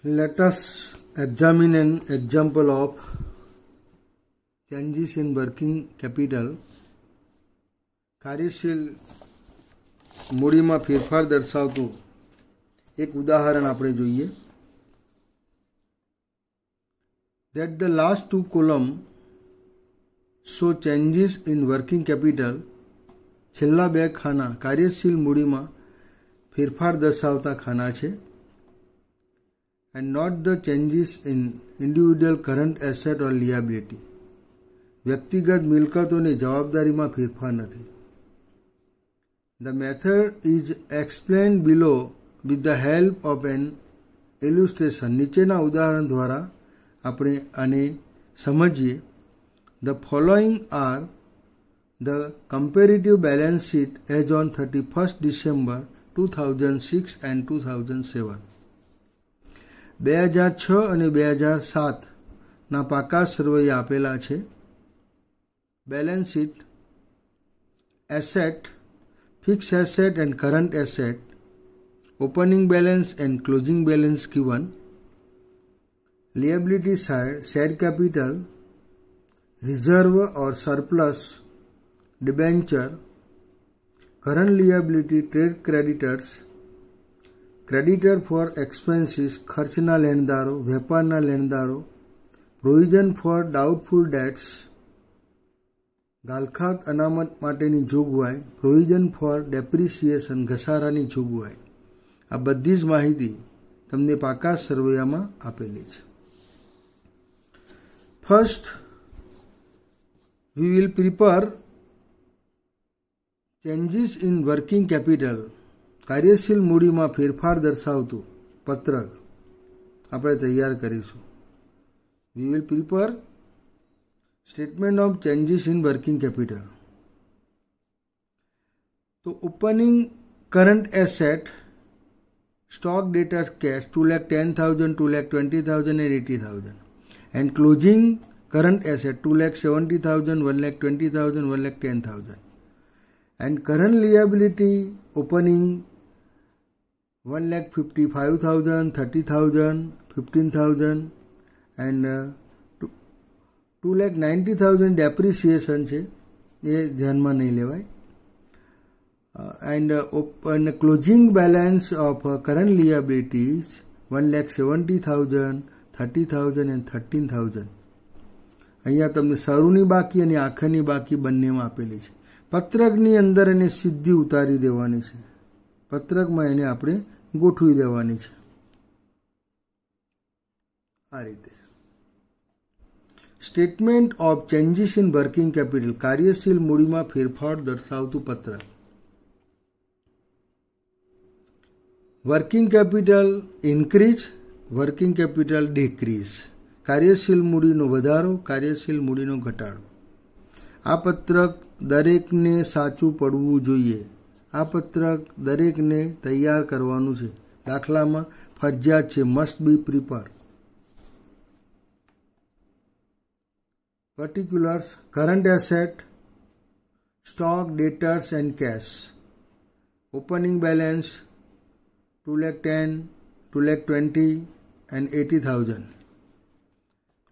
Let us examine an example of changes in working capital. કાર્યશીલ મૂડીમાં ફેરફાર દર્શાવતું એક ઉદાહરણ આપણે જોઈએ. That the last two columns show changes in working capital. છેલ્લા બે ખાના કાર્યશીલ મૂડીમાં ફેરફાર દર્શાવતા ખાના છે. And not the changes in individual current asset or liability. વ્યક્તિગત મિલકતોની જવાબદારીમાં ફેરફાર નથી. The method is explained below with the help of an illustration. નીચેના ઉદાહરણ દ્વારા આપણે આને સમજીએ. The following are the comparative balance sheet as on 31st December 2006 and 2007. 2006 અને 2007 પાકા સરવૈયા આપેલા છે. Balance sheet, asset, fix asset end current asset, opening balance and closing balance given, liability side, share capital, reserve or surplus, debenture, current liability, trade creditors, creditor for expenses, ખર્ચના લેણદારો, વેપારના લેણદારો, provision for doubtful debts, ગાલખાત અનામત માટેની જોગવાઈ, provision for depreciation, ઘસારાની જોગવાઈ. આ બધી જ માહિતી તમને પાકા સરવૈયામાં આપેલી છે. First we will prepare changes in working capital. કાર્યશીલ મૂડીમાં ફેરફાર દર્શાવતું પત્રક આપણે તૈયાર કરીશું. We will prepare statement of changes in working capital. તો opening current asset, stock debtor cash 2,10,000, 2,20,000 and 80,000. And closing current asset 2,70,000, 1,20,000, 1,10,000. And current liability opening 1,55,000, 30,000, 15,000 and 2,90,000 depreciation છે, એ ધ્યાનમાં નહીં લેવાય. And closing balance of current liabilities 1,70,000, 30,000 and 13,000. અહીંયા તમને શરૂની બાકી અને આખરની બાકી બંનેમાં આપેલી છે. પત્રકની અંદર એને સીધી ઉતારી દેવાની છે. પત્રકમાં એને આપણે ગોઠવી દેવાની છે આ રીતે. Statement of changes in working capital. કાર્યશીલ મૂડીમાં ફેરફાર દર્શાવતું પત્રક. Working capital increase, working capital decrease. કાર્યશીલ મૂડીનો વધારો, કાર્યશીલ મૂડીનો ઘટાડો. આ પત્રક દરેકને સાચું પડવું જોઈએ. આ પત્રક દરેકને તૈયાર કરવાનું છે. દાખલામાં ફરજિયાત છે, must be prepare. Particulars, current asset, stock, debtors and cash. Opening balance 2,10,000, 2,20,000 and 80,000.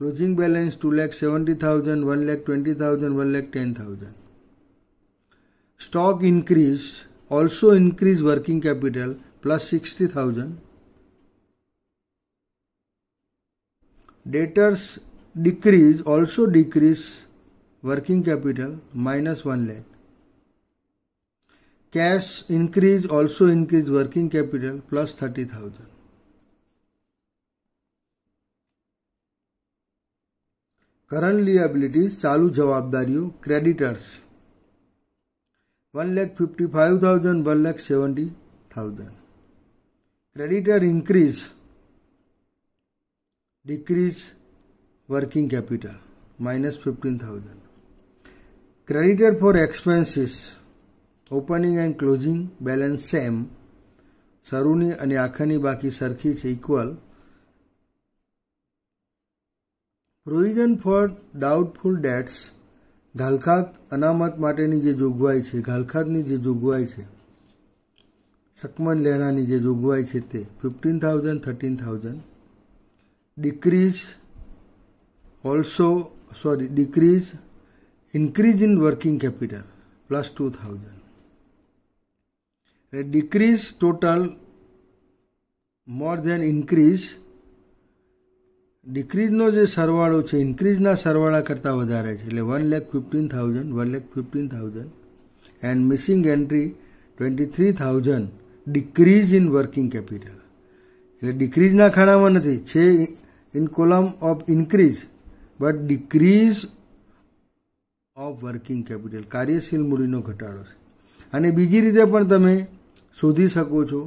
Closing balance 2,70,000, 1,20,000, 1,10,000. Stock increase, also increase working capital plus 60,000. Debtors decrease, also decrease working capital minus 1 lakh. Cash increase, also increase working capital plus 30,000. Current liabilities, ચાલુ જવાબદારીઓ, creditors 1,55,000, 1,70,000. Creditor increase, decrease working capital minus 15,000. Creditor for expenses, opening and closing balance same, શરૂની અને આખરની બાકી સરખી છે, equal. Provision for doubtful debts, ઘાલખાત અનામત માટેની જે જોગવાઈ છે, ઘાલખાતની જે જોગવાઈ છે, શકમન લેણાની જે જોગવાઈ છે તે 15,000, 13,000. increase in working capital plus 2000. Decrease total more than increase. ડિક્રીઝનો જે સરવાળો છે ઇન્ક્રીઝના સરવાળા કરતાં વધારે છે, એટલે 1,15,000 and missing entry 23,000 decrease in working capital. એટલે ડિક્રીઝના ખાનામાં નથી, છે in column of increase but decrease of working capital, કાર્યશીલ મૂડીનો ઘટાડો છે. અને બીજી રીતે પણ તમે શોધી શકો છો.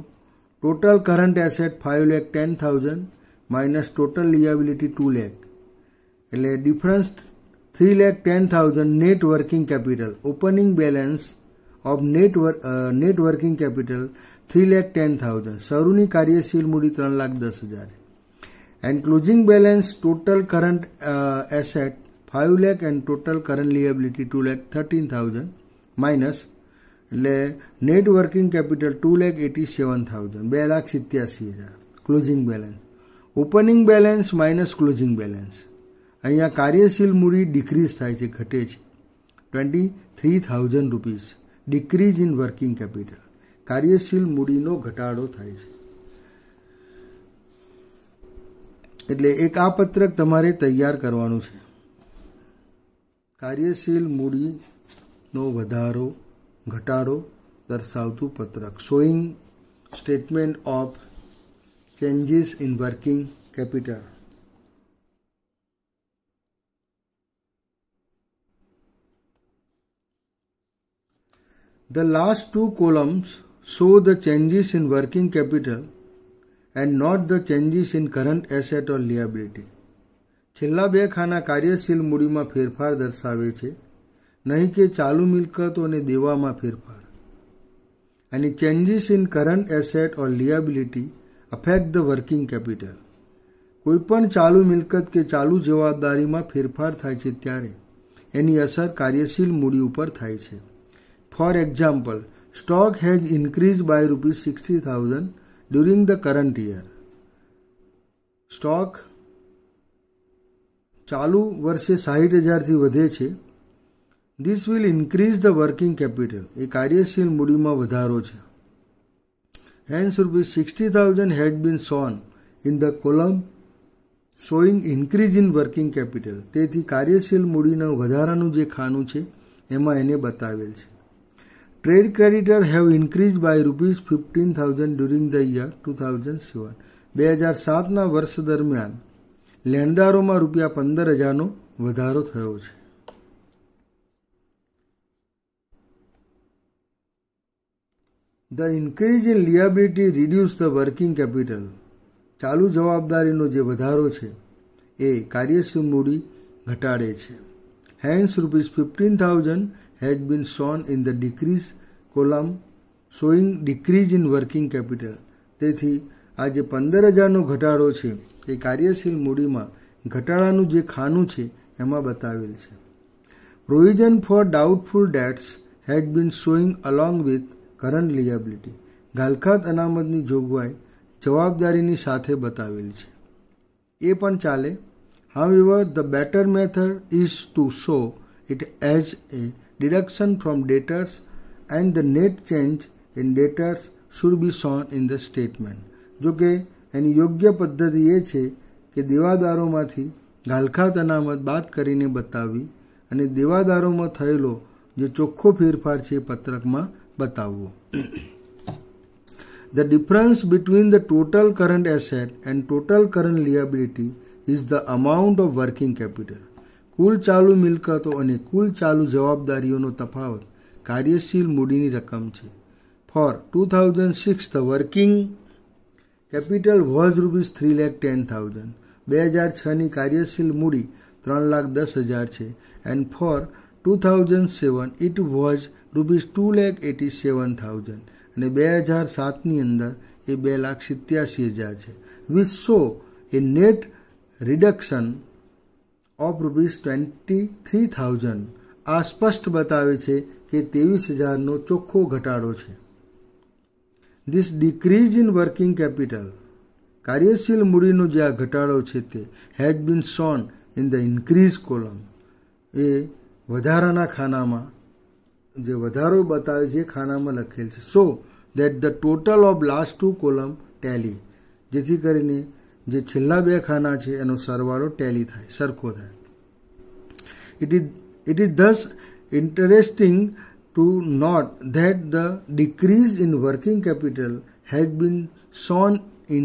Total current asset 5,10,000 minus total liability 2 lakh, એટલે difference 3,10,000 net working capital. Opening balance of net working capital 3,10,000. શરૂની કાર્યશીલ મૂડી 3,10,000 and closing balance total current asset 5 lakh and total current liability 2,13,000 minus એટલે net working capital 2,87,000 2,87,000 closing balance. Opening balance minus closing balance. અહીંયા કાર્યશીલ મૂડી decrease થાય છે, ઘટે છે 23,000 rupees. Decrease in working capital, કાર્યશીલ મૂડીનો ઘટાડો થાય છે. એટલે એક આ પત્રક તમારે તૈયાર કરવાનું છે. કાર્યશીલ મૂડીનો વધારો ઘટાડો દર્શાવતું પત્રક. Showing statement of changes in working capital. The last two columns show the changes in working capital and not the changes in current asset or liability. છેલ્લા બે ખાના કાર્યશીલ મૂડીમાં ફેરફાર દર્શાવે છે, નહીં કે ચાલુ મિલકતો અને દેવામાં ફેરફાર. અને changes in current asset or liability affect the working capital. કોઈપણ ચાલુ મિલકત કે ચાલુ જવાબદારીમાં ફેરફાર થાય છે ત્યારે એની અસર કાર્યશીલ મૂડી ઉપર થાય છે. For example, stock has increase by ₹60,000 during the current year. Stock ચાલુ વર્ષે 60,000થી વધે છે. This will increase the working capital. એ કાર્યશીલ મૂડીમાં વધારો છે. Hence ₹60,000 has been shown in the column showing increase in working capital. તેથી કાર્યશીલ મૂડીના વધારાનું જે ખાનું છે એમાં એને બતાવેલ છે. Trade creditor have increase by ₹15,000 during the year 2007. 2007ના વર્ષ દરમિયાન લેણદારોમાં ₹15,000નો વધારો થયો છે. The increase in liability reduce the working capital. ચાલુ જવાબદારીનો જે વધારો છે એ કાર્યશીલ મૂડી ઘટાડે છે. Hence ₹15,000 has been shown in the decrease column showing decrease in working capital. તેથી આ જે 15,000નો ઘટાડો છે એ કાર્યશીલ મૂડીમાં ઘટાડાનું જે ખાનું છે એમાં બતાવેલ છે. Provision for doubtful debts has been showing along with current liability. ગાલખાત અનામતની જોગવાઈ જવાબદારીની સાથે બતાવેલ છે. એ પણ ચાલે. However, the better method is to show it as a deduction from debtors and the net change in debtors should be shown in the statement. જો કે એની યોગ્ય પદ્ધતિ એ છે કે દેવાદારોમાંથી ગાલખાત અનામત બાદ કરીને બતાવવી અને દેવાદારોમાં થયેલો જે ચોખ્ખો ફેરફાર છે એ પત્રકમાં બતાવવો. The difference between the total current asset and total current liability is the amount of working capital. કુલ ચાલુ મિલકતો અને કુલ ચાલુ જવાબદારીઓનો તફાવત કાર્યશીલ મૂડીની રકમ છે. For 2006 the working capital was ₹3,10,000. 2006ની કાર્યશીલ મૂડી 3,10,000 છે. And for 2007 it was ₹2,87,000 અને 2007ની અંદર એ 2,87,000 છે. which show a net reduction of ₹23,000. આ સ્પષ્ટ બતાવે છે કે 23,000નો ચોખ્ખો ઘટાડો છે. This decrease in working capital કાર્યશીલ મૂડીનો જે આ ઘટાડો છે તે has been shown in the increase column, એ વધારાના ખાનામાં જે વધારો બતાવે છે એ ખાનામાં લખેલ છે. So that the total of last two column tally, જેથી કરીને જે છેલ્લા બે ખાના છે એનો સરવાળો ટેલી થાય, સરખો થાય. It is thus interesting to note that the decrease in working capital has been shown in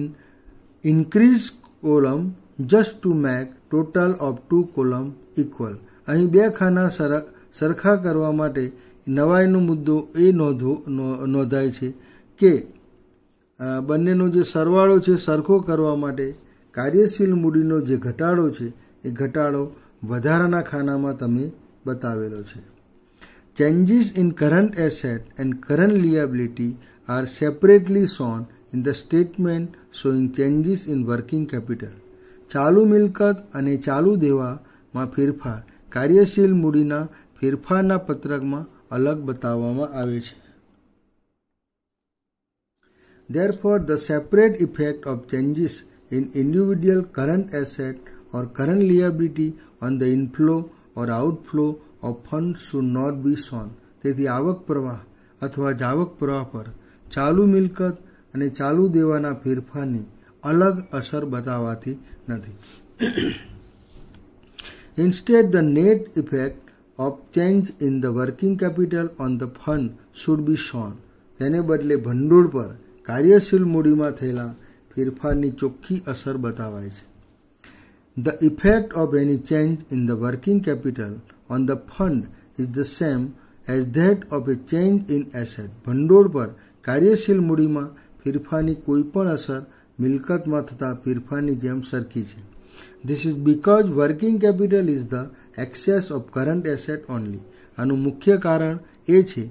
increased column just to make total of two column equal. અહીં બે ખાના સરખા કરવા માટે નવાઈનો મુદ્દો એ નોંધાય છે કે બંનેનો જે સરવાળો છે સરખો કરવા માટે કાર્યશીલ મૂડીનો જે ઘટાડો છે એ ઘટાડો વધારાના ખાનામાં તમે બતાવેલો છે. Changes in current asset and current liability are separately shown in the statement showing changes in working capital. ચાલુ મિલકત અને ચાલુ દેવામાં ફેરફાર કાર્યશીલ મૂડીના ફેરફારના પત્રકમાં અલગ બતાવવામાં આવે છે. Therefore, the separate effect of changes in individual current asset or current liability on the inflow or outflow of funds should not be shown. તેથી આવક પ્રવાહ અથવા જાવક પ્રવાહ પર ચાલુ મિલકત અને ચાલુ દેવાના ફેરફારની અલગ અસર બતાવવાથી નથી. Instead, the net effect of change in the working capital on the fund should be shown. તેને બદલે ભંડોળ પર કાર્યશીલ મૂડીમાં થયેલા ફેરફારની ચોખ્ખી અસર બતાવાય છે. The effect of any change in the working capital on the fund is the same as that of a change in asset. ભંડોળ પર કાર્યશીલ મૂડીમાં ફેરફારની કોઈપણ અસર મિલકતમાં થતા ફેરફારની જેમ સરખી છે. This is because working capital is the excess of current asset only. આનું મુખ્ય કારણ એ છે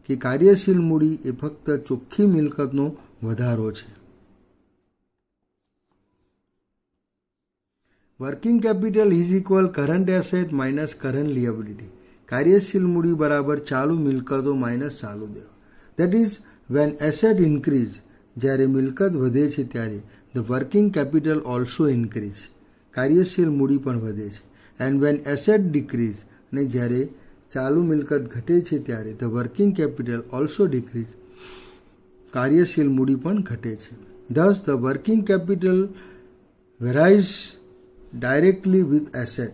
કે કાર્યશીલ મૂડી એ ફક્ત ચોખ્ખી મિલકતનો વધારો છે. Working capital is equal current asset minus current liability. કાર્યશીલ મૂડી બરાબર ચાલુ મિલકતો માઇનસ ચાલુ દેવા. That is when asset increase, જ્યારે મિલકત વધે છે ત્યારે the working capital also increase, કાર્યશીલ મૂડી પણ વધે છે. એન્ડ વેન એસેટ ડિક્રીઝ, અને જ્યારે ચાલુ મિલકત ઘટે છે ત્યારે the working capital also decrease, કાર્યશીલ મૂડી પણ ઘટે છે. Thus the working capital varies directly with asset.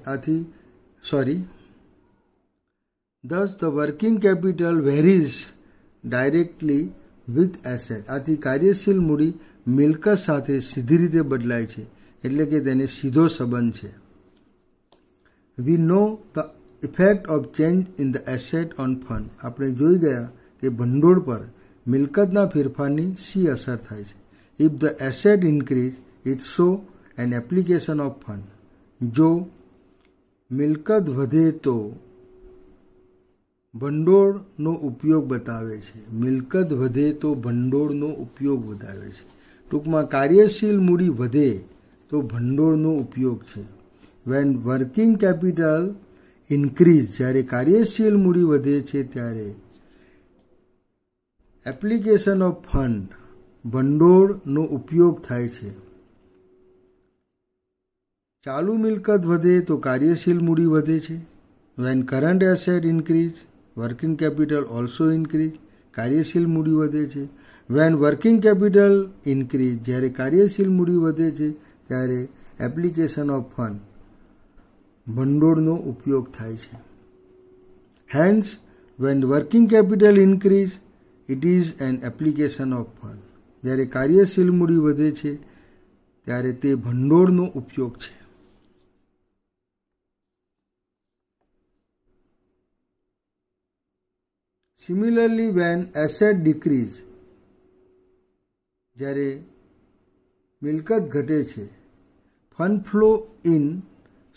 Thus the working capital varies directly with asset. આથી કાર્યશીલ મૂડી મિલકત સાથે સીધી રીતે બદલાય છે, એટલે કે તેને સીધો સંબંધ છે. We know the effect of change in the asset on fund. આપણે જોઈ ગયા કે ભંડોળ પર મિલકતના ફેરફારની શી અસર થાય છે. If the asset increase, it show an application of fund. જો મિલકત વધે તો ભંડોળનો ઉપયોગ બતાવે છે. મિલકત વધે તો ભંડોળનો ઉપયોગ બતાવે છે. ટૂંકમાં કાર્યશીલ મૂડી વધે તો ભંડોળનો ઉપયોગ છે. વેન વર્કિંગ કેપિટલ ઇન્ક્રીઝ, જ્યારે કાર્યશીલ મૂડી વધે છે ત્યારે એપ્લિકેશન ઓફ ફંડ, ભંડોળનો ઉપયોગ થાય છે. ચાલુ મિલકત વધે તો કાર્યશીલ મૂડી વધે છે. When current asset increase, working capital also increase, કાર્યશીલ મૂડી વધે છે. વેન વર્કિંગ કેપિટલ ઇન્ક્રીઝ, જ્યારે કાર્યશીલ મૂડી વધે છે ત્યારે એપ્લિકેશન ઓફ ફંડ, ભંડોળનો ઉપયોગ થાય છે. Hence when working capital increase, it is an application of fund. જ્યારે કાર્યશીલ મૂડી વધે છે ત્યારે તે ભંડોળનો ઉપયોગ છે. Similarly, when asset decrease, જ્યારે મિલકત ઘટે છે, fund flow in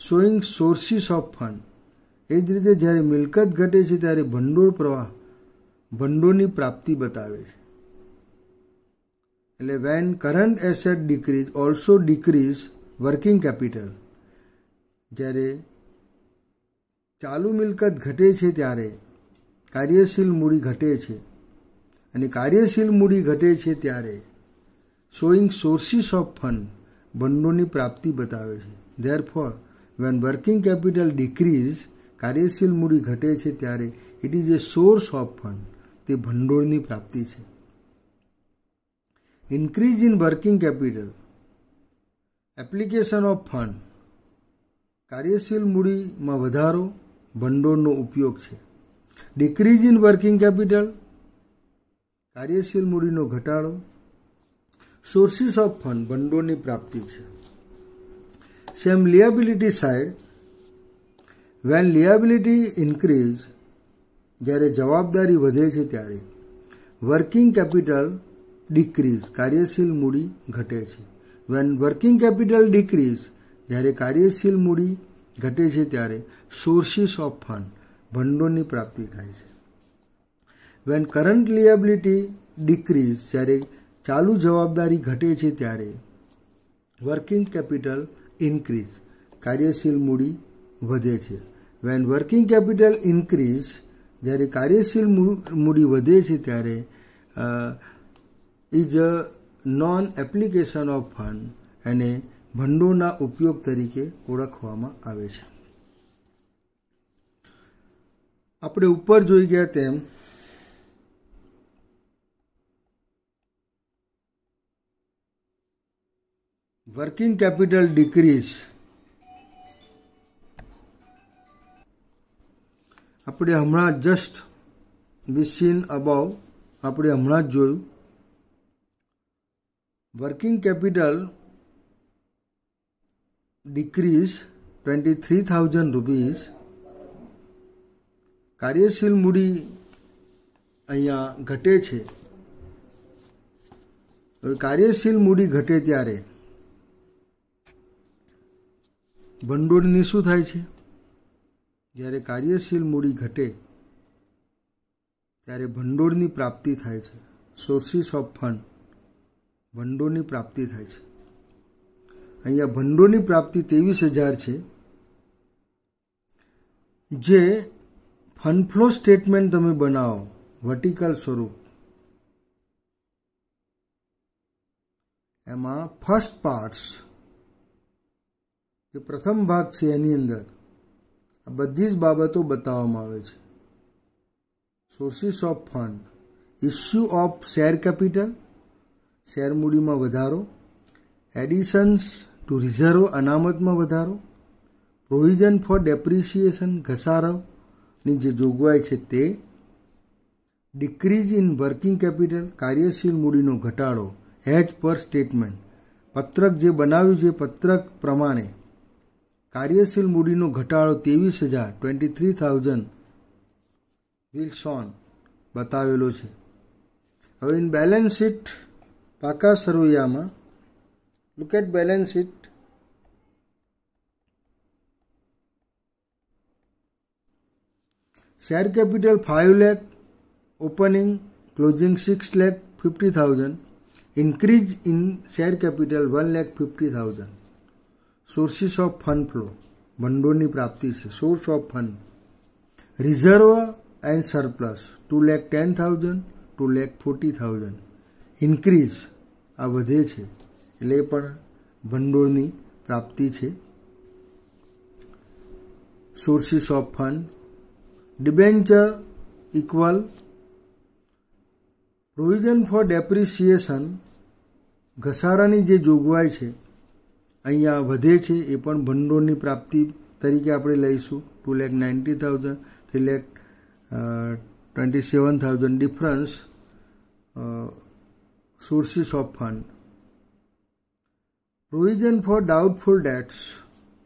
showing sources of fund. એ જ રીતે જ્યારે મિલકત ઘટે છે ત્યારે ભંડોળ પ્રવાહ, ભંડોળની પ્રાપ્તિ બતાવે છે. એટલે when current asset decrease also decrease working capital. જ્યારે ચાલુ મિલકત ઘટે છે ત્યારે કાર્યશીલ મૂડી ઘટે છે, અને કાર્યશીલ મૂડી ઘટે છે ત્યારે શોઈંગ સોર્સિસ ઓફ ફંડ, ભંડોળની પ્રાપ્તિ બતાવે છે. Therefore when working capital decrease, કાર્યશીલ મૂડી ઘટે છે ત્યારે it is a source of fund, તે ભંડોળની પ્રાપ્તિ છે. Increase in working capital, application of fund, કાર્યશીલ મૂડીમાં વધારો, ભંડોળનો ઉપયોગ છે. ડિક્રીઝ ઇન વર્કિંગ કેપિટલ, કાર્યશીલ મૂડીનો ઘટાડો, સોર્સિસ ઓફ ફંડ, ભંડોળની પ્રાપ્તિ છે. Same liability side, when liability increase, જ્યારે જવાબદારી વધે છે ત્યારે વર્કિંગ કેપિટલ ડિક્રીઝ, કાર્યશીલ મૂડી ઘટે છે. વેન વર્કિંગ કેપિટલ ડિક્રીઝ, જ્યારે કાર્યશીલ મૂડી ઘટે છે ત્યારે સોર્સિસ ઓફ ફંડ, ભંડોળની પ્રાપ્તિ થાય છે. વેન કરંટ લિયાબિલિટી ડિક્રીઝ, જ્યારે ચાલુ જવાબદારી ઘટે છે ત્યારે વર્કિંગ કેપિટલ ઇન્ક્રીઝ, કાર્યશીલ મૂડી વધે છે. વેન વર્કિંગ કેપિટલ ઇન્ક્રીઝ, જ્યારે કાર્યશીલ મૂડી વધે છે ત્યારે is a non application of fund, અને ભંડોળના ઉપયોગ તરીકે ઓળખવામાં આવે છે. આપણે ઉપર જોઈ ગયા તેમ વર્કિંગ કેપિટલ ડિક્રીઝ, આપણે હમણાં જસ્ટ વી સીન અબાઉ, આપણે હમણાં જ જોયું. વર્કિંગ કેપિટલ ડિક્રીઝ 23,000 રૂપીઝ, કાર્યશીલ મૂડી અહીંયા ઘટે છે. હવે કાર્યશીલ મૂડી ઘટે ત્યારે ભંડોળની શું થાય છે? જ્યારે કાર્યશીલ મૂડી ઘટે ત્યારે ભંડોળની પ્રાપ્તિ થાય છે. સોર્સિસ ઓફ ફંડ, ભંડોળની પ્રાપ્તિ થાય છે. અહીંયા ભંડોળની પ્રાપ્તિ 23,000 છે, જે ફંડ ફ્લો સ્ટેટમેન્ટ તમે બનાવો વર્ટિકલ સ્વરૂપ, એમાં ફર્સ્ટ પાર્ટ્સ, જે પ્રથમ ભાગ છે એની અંદર આ બધી જ બાબતો બતાવવામાં આવે છે. Sources of fund, issue of share capital, share મૂડીમાં વધારો, એડિશન્સ ટુ રિઝર્વ, અનામતમાં વધારો, પ્રોવિઝન ફોર ડેપ્રિસિએશન, ઘસારાની જે જોગવાઈ છે તે, ડિક્રીઝ ઇન વર્કિંગ કેપિટલ, કાર્યશીલ મૂડીનો ઘટાડો એઝ પર સ્ટેટમેન્ટ, પત્રક જે બનાવ્યું છે પત્રક પ્રમાણે કાર્યશીલ મૂડીનો ઘટાડો 23,000 વિલ્સોન બતાવેલો છે. હવે ઇન બેલેન્સ શીટ, પાકા સરવૈયામાં look at balance sheet. Share capital 5 lakh, opening closing 6,50,000, increase in share capital 1,50,000. Sources of fund flow, ભંડોળની પ્રાપ્તિ છે. Source of fund, reserve and surplus 2,10,000, 2,40,000. Increase, આ વધે છે એટલે એ પણ ભંડોળની પ્રાપ્તિ છે. Sources of fund, debenture equal provision for depreciation, ઘસારાની જે જોગવાઈ છે અહીંયા વધે છે, એ પણ ભંડોળની પ્રાપ્તિ તરીકે આપણે લઈશું. 2,90,000, 3,27,000 difference. Sources of fund, provision for doubtful debts,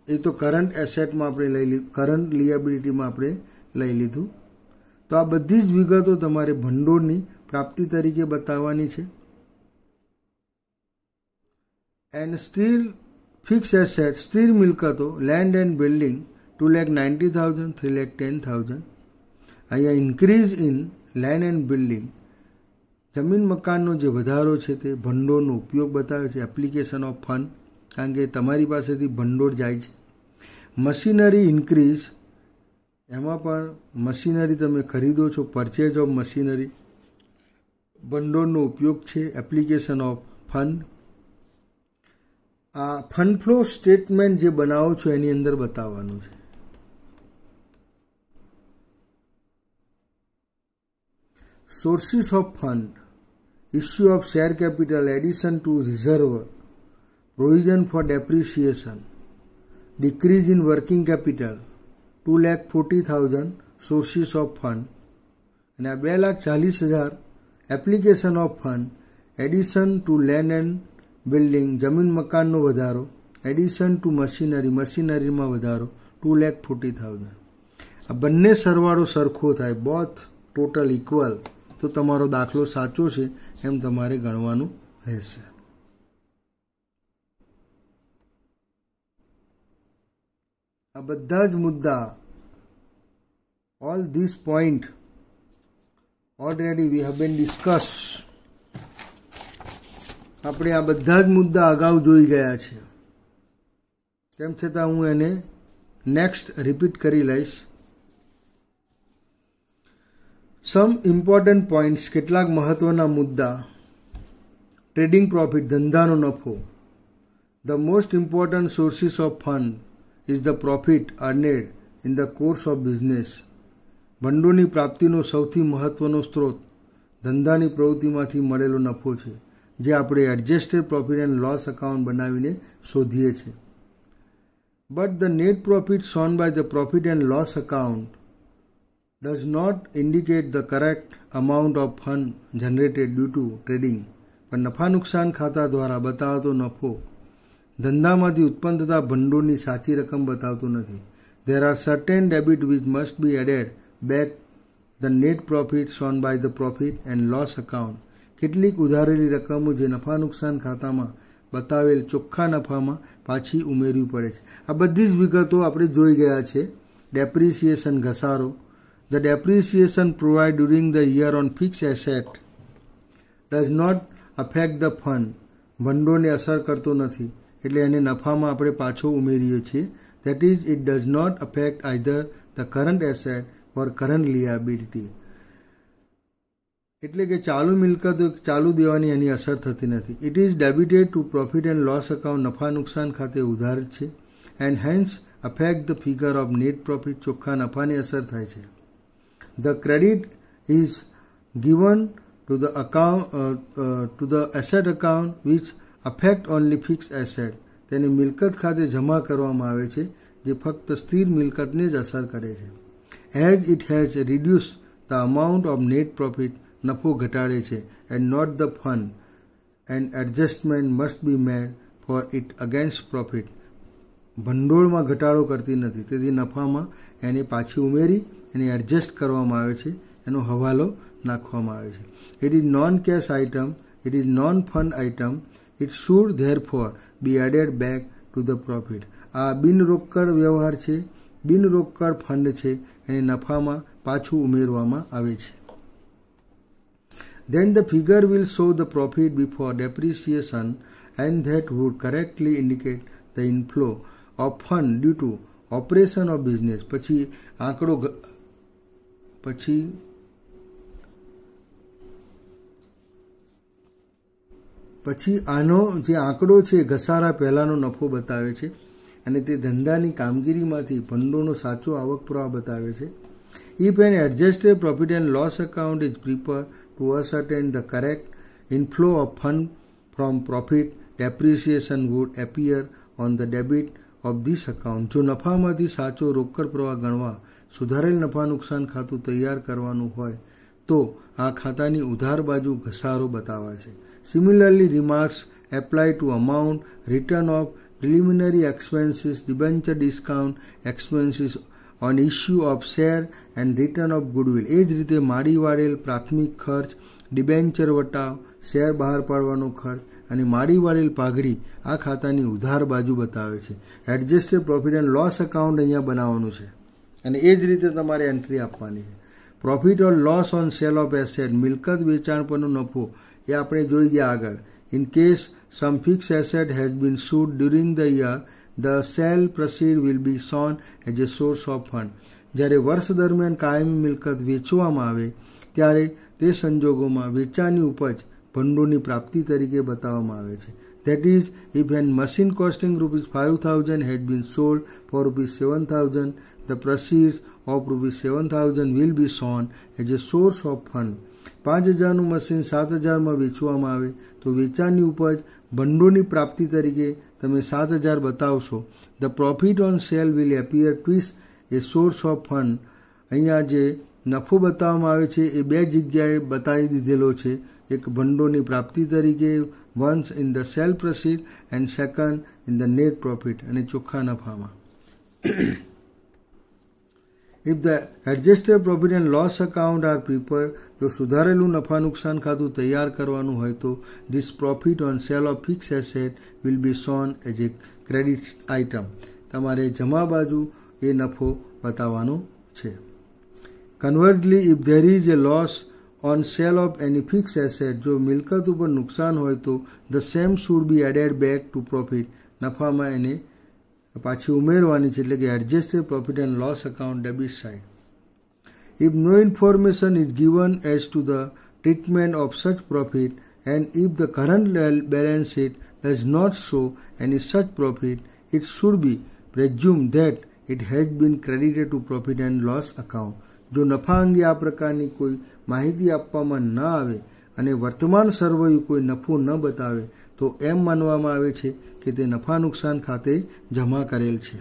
એ તો કરંટ એસેટમાં આપણે લઈ લીધું, કરંટ લિયાબિલિટીમાં આપણે લઈ લીધું. તો આ બધી જ વિગતો તમારે ભંડોળની પ્રાપ્તિ તરીકે બતાવવાની છે. એન્ડ સ્થિર ફિક્સ એસેટ, સ્થિર મિલકતો, લેન્ડ એન્ડ બિલ્ડિંગ 2,90,000, 3,10,000. અહીંયા increase in land and building, જમીન મકાનનો જે વધારો છે તે ભંડોળનો ઉપયોગ બતાવે છે. એપ્લિકેશન ઓફ ફંડ, કારણ કે તમારી પાસેથી ભંડોળ જાય છે. મશીનરી ઇન્ક્રીઝ, એમાં પણ મશીનરી તમે ખરીદો છો, પરચેઝ ઓફ મશીનરી, ભંડોળનો ઉપયોગ છે. Application of fund. આ ફંડ ફ્લો સ્ટેટમેન્ટ જે બનાવો છો એની અંદર બતાવવાનું છે. Sources of fund, issue of share capital, addition to reserve, provision for depreciation, decrease in working capital, 2,40,000 sources of fund, અને આ 2,40,000 application of fund, addition to land and building, જમીન મકાનનો વધારો, એડિશન ટુ મશીનરી, મશીનરીમાં વધારો 2,40,000. આ બંને સરવાળો સરખો થાય, બોથ ટોટલ ઇક્વલ, તો તમારો દાખલો સાચો છે એમ તમારે ગણવાનું રહેશે. આ બધા જ મુદ્દા, all these point already we have been discussed. આપણે આ બધા જ મુદ્દા અગાઉ જોઈ ગયા છે. તેમ છતાં હું એને નેક્સ્ટ રિપીટ કરી લઈશ. સમ ઇમ્પોર્ટન્ટ પોઈન્ટ્સ, કેટલાક મહત્વના મુદ્દા. ટ્રેડિંગ પ્રોફિટ, ધંધાનો નફો. The most important sources of fund is the profit earned in the course of business. ભંડોળની પ્રાપ્તિનો સૌથી મહત્વનો સ્ત્રોત ધંધાની પ્રવૃત્તિમાંથી મળેલો નફો છે, જે આપણે adjusted profit and loss account બનાવીને શોધીએ છીએ. But the net profit shown by the profit and loss account does not indicate the correct amount of fund generated due to trading. પણ નફા નુકસાન ખાતા દ્વારા બતાવતો નફો ધંધામાંથી ઉત્પન્ન થતા ભંડોળની સાચી રકમ બતાવતું નથી. There are certain debit which must be added back the net profit shown by the profit and loss account. કેટલીક ઉધારેલી રકમો જે નફા નુકસાન ખાતામાં બતાવેલ ચોખ્ખા નફામાં પાછી ઉમેરવી પડે છે. આ બધી જ વિગતો આપણે જોઈ ગયા છે. ડેપ્રિસિએશન, ઘસારો. The depreciation provided during the year on fixed asset does not affect the fund. ભંડોળને અસર કરતો નથી, એટલે એને નફામાં આપણે પાછો ઉમેરીએ છીએ. That is, it does not affect either the current asset or current liability. એટલે કે ચાલુ મિલકત ચાલુ દેવાની એની અસર થતી નથી. It is debited to profit and loss account, નફા નુકસાન ખાતે ઉધાર છે, and hence affect the figure of net profit, ચોખ્ખા નફાની અસર થાય છે. The credit is given to the account to the asset account which affect only fixed asset. તેને મિલકત ખાતે જમા કરવામાં આવે છે, જે ફક્ત સ્થિર મિલકતને જ અસર કરે છે. As it has reduced the amount of net profit, નફો ઘટાડે છે, and not the fund, and adjustment must be made for it against profit. ભંડોળમાં ઘટાડો કરતી નથી, તેથી નફામાં એને પાછી ઉમેરી એને એડજસ્ટ કરવામાં આવે છે, એનો હવાલો નાખવામાં આવે છે. It is non-cash item, it is non-fund item, it should therefore be added back to the profit. આ બિનરોકડ વ્યવહાર છે, બિનરોકડ ફંડ છે, એને નફામાં પાછું ઉમેરવામાં આવે છે. Then the figure will show the profit before depreciation, and that would correctly indicate the inflow of fund due to operation of business. પછી આંકડો પછી આનો જે આંકડો છે ઘસારા પહેલાંનો નફો બતાવે છે, અને તે ધંધાની કામગીરીમાંથી ભંડોળનો સાચો આવક પ્રવાહ બતાવે છે. If an adjusted profit and loss account is prepared to ascertain the correct inflow of fund from profit, depreciation would appear on the debit of this account. જો નફામાંથી સાચો રોકડ પ્રવાહ ગણવા સુધારેલ નફા નુકસાન ખાતું તૈયાર કરવાનું હોય તો આ ખાતાની ઉધાર બાજુ ઘસારો બતાવે છે. Similarly, remarks apply to amount, return of preliminary expenses, debenture discount, expenses on issue of share and return of goodwill. એ જ રીતે માડી વાળેલ પ્રાથમિક ખર્ચ, ડિબેન્ચર વટાવ, શેર બહાર પાડવાનો ખર્ચ અને માડી વાળેલ પાઘડી આ ખાતાની ઉધાર બાજુ બતાવે છે. Adjusted profit and loss account અહીંયા બનાવવાનું છે, અને એ જ રીતે તમારે એન્ટ્રી આપવાની છે. Profit or loss on sale of asset, મિલકત વેચાણ પરનો નફો એ આપણે જોઈ ગયા આગળ. In case some fix asset has been sold during the year, the sale proceed will be shown as a source of fund. જ્યારે વર્ષ દરમિયાન કાયમી મિલકત વેચવામાં આવે ત્યારે તે સંજોગોમાં વેચાણની ઉપજ ભંડોળની પ્રાપ્તિ તરીકે બતાવવામાં આવે છે. That is, if a machine costing ₹5,000 has been sold for ₹7,000, the proceeds of ₹7,000 will be shown as a source of fund. 5,000નું મશીન 7,000 માં વેચવામાં આવે તો વેચાણની ઉપજ ભંડોળની પ્રાપ્તિ તરીકે તમે 7,000 બતાવશો. The profit on sale will appear twice a source of fund. અહીંયા જે નફો બતાવવામાં આવે છે એ બે જગ્યાએ બતાવી દીધેલો છે. એક ભંડોળની પ્રાપ્તિ તરીકે once in the sale proceed and second in the net profit અને ચોખ્ખા નફામાં. If the adjusted profit and loss account are prepared, જો સુધારેલું નફા નુકસાન ખાતું તૈયાર કરવાનું હોય તો this profit on sale of fixed asset will be shown as a credit item. તમારે જમા બાજુ એ નફો બતાવવાનો છે. Conversely, if there is a loss on sale of any fixed asset, જો મિલકત ઉપર નુકસાન હોય તો the same should be added back to profit. નફામાં એને પાછી ઉમેરવાની છે, એટલે કે adjusted profit and loss account debit side. If no information is given as to the treatment of such profit and if the current balance sheet does not show any such profit, it should be presumed that it has been credited to profit and loss account. જો નફા અંગે આ પ્રકારની કોઈ માહિતી આપવામાં ન આવે અને વર્તમાન સરવૈયું કોઈ નફો ન બતાવે તો એમ માનવામાં આવે છે કે તે નફા નુકસાન ખાતે જમા કરેલ છે.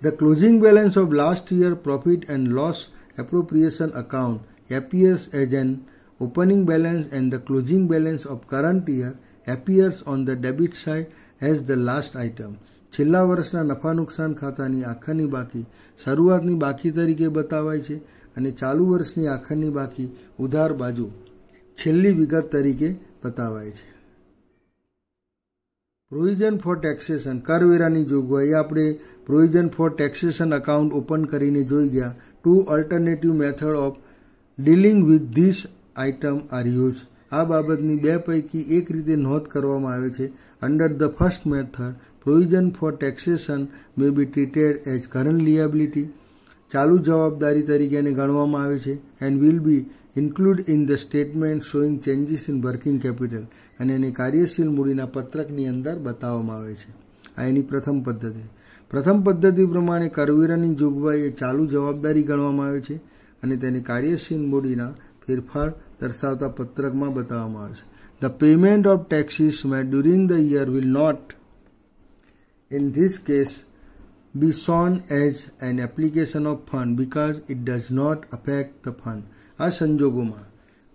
The closing balance of last year profit and loss appropriation account appears as an opening balance and the closing balance of current year appears on the debit side as the last item. છેલ્લા વર્ષના નફા નુકસાન ખાતાની આખરની બાકી શરૂઆતની બાકી તરીકે બતાવાય છે અને ચાલુ વર્ષની આખરની બાકી ઉધાર બાજુ છેલ્લી વિગત તરીકે બતાવાય છે. પ્રોવિઝન ફોર ટેક્સેશન, કરવેરાની જોગવાઈ. આપણે provision for taxation account open કરીને જોઈ ગયા. 2 alternative method of dealing with this item are use. આ બાબતની બે પૈકી એક રીતે નોંધ કરવામાં આવે છે. Under the first method, provision for taxation may be treated as current liability. ચાલુ જવાબદારી તરીકે એને ગણવામાં આવે છે. And will be include in the statement showing changes in working capital. અને એને કાર્યશીલ મૂડીના પત્રકની અંદર બતાવવામાં આવે છે. આ એની પ્રથમ પદ્ધતિ. પ્રથમ પદ્ધતિ પ્રમાણે કરવેરાની જોગવાઈ એ ચાલુ જવાબદારી ગણવામાં આવે છે અને તેને કાર્યશીલ મૂડીના ફેરફાર દર્શાવતા પત્રકમાં બતાવવામાં આવે છે. The payment of taxes made during the year will not in this case be shown as an application of fund because it does not affect the fund. આ સંજોગોમાં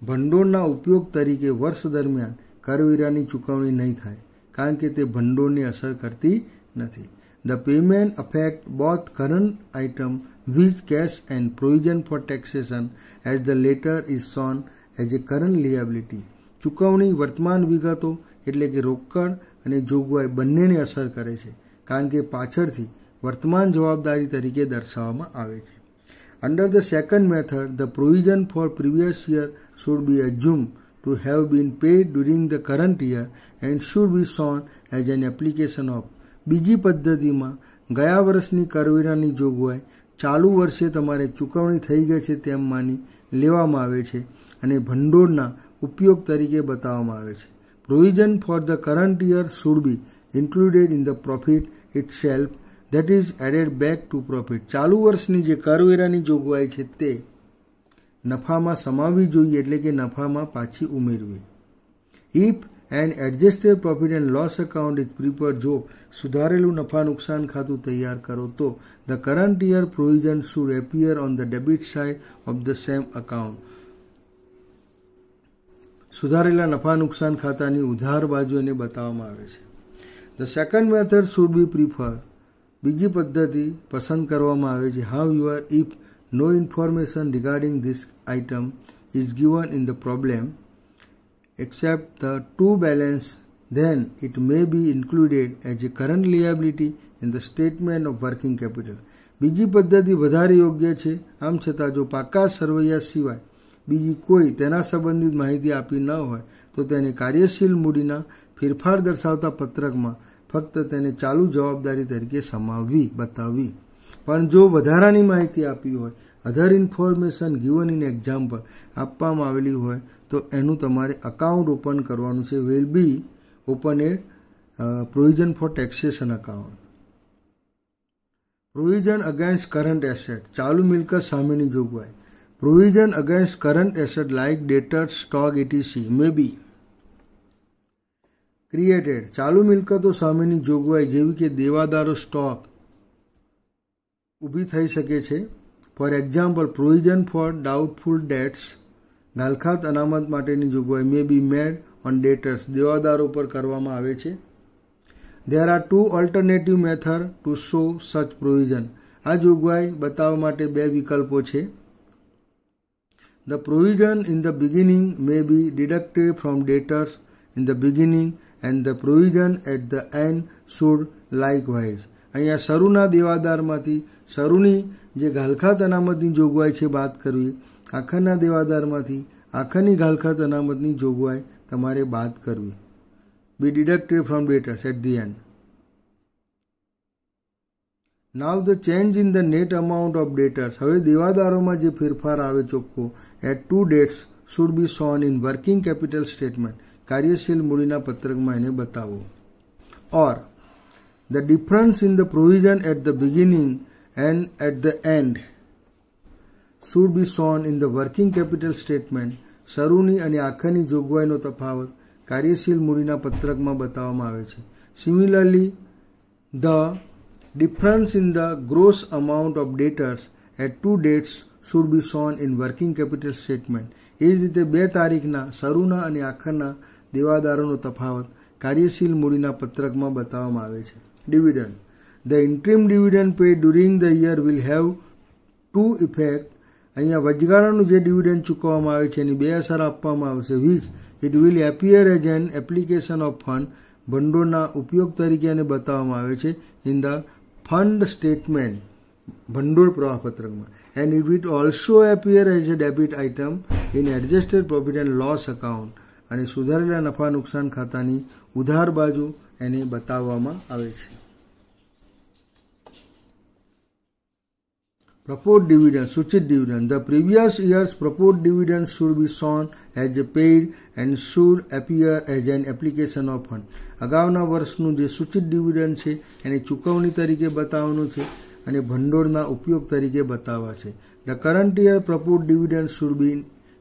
ભંડોળના ઉપયોગ તરીકે વર્ષ દરમિયાન કરવેરાની ચૂકવણી નહીં થાય કારણ કે તે ભંડોળને અસર કરતી નથી. The payment affect both current item which cash and provision for taxation as the latter is shown as a current liability. ચૂકવણી વર્તમાન વિગતો એટલે કે રોકડ અને જોગવાઈ બંનેને અસર કરે છે કારણ કે પાછળથી વર્તમાન જવાબદારી તરીકે દર્શાવવામાં આવે છે. Under the second method, the provision for previous year should be assumed to have been paid during the current year and should be shown as an application of. બીજી પદ્ધતિમાં ગયા વર્ષની કરવેરાની જોગવાઈ ચાલુ વર્ષે તમારે ચૂકવણી થઈ ગઈ છે તેમ માની લેવામાં આવે છે અને ભંડોળના ઉપયોગ તરીકે બતાવવામાં આવે છે. Provision for the current year should be included in the profit itself, that is added back to profit. ચાલુ વર્ષની જે કરવેરાની જોગવાઈ છે તે નફામાં સમાવવી જોઈએ એટલે કે નફામાં પાછી ઉમેરવી. If an adjusted profit and loss account is prepared, જો સુધારેલું નફા નુકસાન ખાતું તૈયાર કરો તો the current year provision should appear on the debit side of the same account. સુધારેલા નફા નુકસાન ખાતાની ઉધાર બાજુ એને બતાવવામાં આવે છે. The second method should be preferred. બીજી પદ્ધતિ પસંદ કરવામાં આવે છે. However, if no information regarding this item is given in the problem except the true balance, then it may be included as a current liability in the statement of working capital. બીજી પદ્ધતિ વધારે યોગ્ય છે. આમ છતાં જો પાકા સરવૈયા સિવાય બીજી કોઈ તેના સંબંધિત માહિતી આપી ન હોય તો તેને કાર્યશીલ મૂડીના ફેરફાર દર્શાવતા પત્રકમાં ફક્ત તેને ચાલુ જવાબદારી તરીકે સમાવવી બતાવવી. પણ જો વધારાની માહિતી આપી હોય, અધર ઇન્ફોર્મેશન ગિવન ઇન એક્ઝામ્પલ આપવામાં આવેલી હોય તો એનું તમારે અકાઉન્ટ ઓપન કરવાનું છે. Will be open A provision for taxation account. Provision against current asset, ચાલુ મિલકત સામેની જોગવાઈ. Provision against current asset like ડેટર્સ, stock etc. મે બી ક્રિએટેડ, ચાલુ મિલકતો સામેની જોગવાઈ જેવી કે દેવાદારો, સ્ટોક ઊભી થઈ શકે છે. For example provision for doubtful debts, ગાલખાત અનામત માટેની જોગવાઈ મે બી મેડ ઓન ડેટર્સ, દેવાદારો પર કરવામાં આવે છે. There are two alternative methods to show such provision. આ જોગવાઈ બતાવવા માટે બે વિકલ્પો છે. The provision in the beginning may be deducted from debtors in the beginning and the provision at the end should likewise. અહીંયા શરૂના દેવાદારમાંથી શરૂની જે ગાલખાત અનામતની જોગવાઈ છે બાદ કરવી, આખરના દેવાદારમાંથી આખરની ગાલખાત અનામતની જોગવાઈ તમારે બાદ કરવી. Be deducted from debtors at the end. Now the change in the net amount of debtors. હવે દેવાદારોમાં જે ફેરફાર આવે ચોખ્ખો at two dates should be shown in working capital statement. કાર્યશીલ મૂડીના પત્રકમાં એને બતાવો. Or the difference in the provision at the beginning and at the end should be shown in the working capital statement. શરૂની અને આખરની જોગવાઈનો તફાવત કાર્યશીલ મૂડીના પત્રકમાં બતાવવામાં આવે છે. Similarly, the difference in the gross amount of debtors at two dates should be shown in working capital statement. એ જ રીતે બે તારીખના શરૂના અને આખરના દેવાદારોનો તફાવત કાર્યશીલ મૂડીના પત્રકમાં બતાવવામાં આવે છે. Dividend. The interim dividend paid during the year will have two effects. અહીંયા વચગાળાનું જે ડિવિડન્ડ ચૂકવવામાં આવે છે એની બે અસર આપવામાં આવશે. which it will appear as an application of fund. ભંડોળના ઉપયોગ તરીકે એને બતાવવામાં આવે છે in the fund statement, ભંડોળ પ્રવાહ પત્રકમાં. and it will also appear as a debit item in adjusted profit and loss account. અને સુધારેલા નફા નુકસાન ખાતાની ઉધાર બાજુ એને બતાવવામાં આવે છે. Proposed dividend, સૂચિત dividend. The previous year's proposed dividend should be shown as a paid and should appear as an application of fund. અગાઉના વર્ષનું જે સૂચિત ડિવિડન્ડ છે એને ચૂકવણી તરીકે બતાવવાનું છે અને ભંડોળના ઉપયોગ તરીકે બતાવવા છે. The current year proposed dividend should be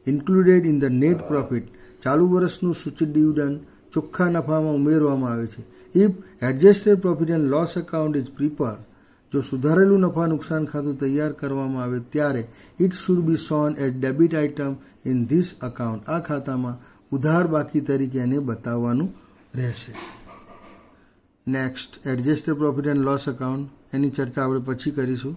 included in the net profit. ચાલુ વર્ષનું સૂચિત ડિવિડન્ડ ચોખ્ખા નફામાં ઉમેરવામાં આવે છે. If adjusted profit and loss account is prepared, જો સુધારેલું નફા નુકસાન ખાતું તૈયાર કરવામાં આવે ત્યારે it should be shown as debit item in this account. આ ખાતામાં ઉધાર બાકી તરીકે એને બતાવવાનું રહેશે. Next adjusted profit and loss account, એની ચર્ચા આપણે પછી કરીશું.